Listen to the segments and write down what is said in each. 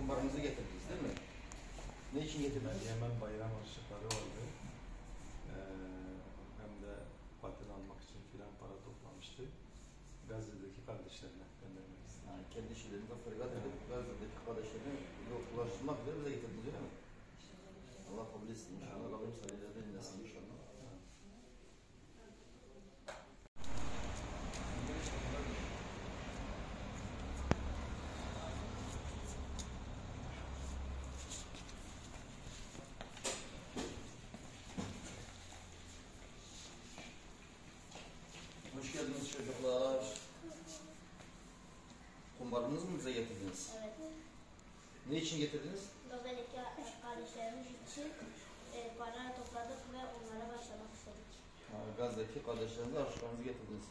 kumbarınızı getirdiniz değil mi? Ne için getirdiniz? Yemen bayram harçlıkları vardı. Hem de paten almak için filan para toplamıştı. Gazze'deki kardeşlerine göndermek istedim. Yani kendi işlerini fırgat edip Gazze'deki kardeşlerine ulaştırmak üzere bize getirdiniz değil mi? Allah kabul etsin inşallah. Rabbim sayılarda dinlesin inşallah. Hoş geldiniz çocuklar. Kumbarınızı mı bize getirdiniz? Evet. Ne için getirdiniz? Gazze'deki kardeşlerimiz için para topladık ve onlara başlamak istedik. Gazze'deki kardeşlerinize harçlarınızı getirdiniz.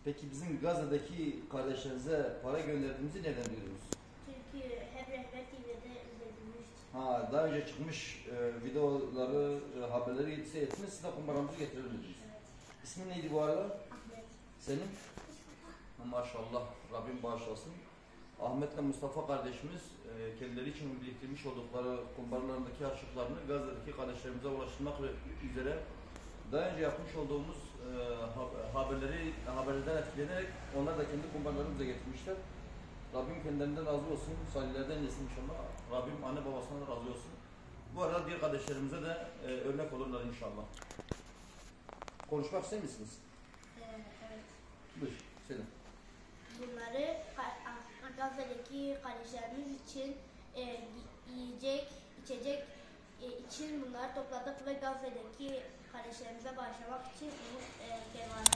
Peki bizim Gazze'deki kardeşlerinize para gönderdiğimizi nereden duydunuz? Çünkü hep Rehber TV'de izledilmişti. Daha önce çıkmış videoları, haberleri seyrettiniz, siz de kumbaramızı getirebilirsiniz. Evet. İsmin neydi bu arada? Ahmet. Senin? Maşallah, Rabbim bağışlasın. Ahmet'le Mustafa kardeşimiz kendileri için biriktirmiş oldukları kumbarlarındaki harçlıklarını Gazze'deki kardeşlerimize ulaştırmak üzere daha önce yapmış olduğumuz haberlerden etkilenerek onlar da kendi kumbarlarını bize getirmişler. Rabbim kendilerinden razı olsun, salihlerden yesin inşallah. Rabbim anne babasına da razı olsun. Bu arada diğer kardeşlerimize de örnek olurlar inşallah. Konuşmak ister misiniz? Evet. Buyur, söyle. Bunları Gazze'deki kardeşlerimiz için yiyecek, içecek için bunları topladık ve Gazze'deki kardeşlerimize başlamak için bu kervanı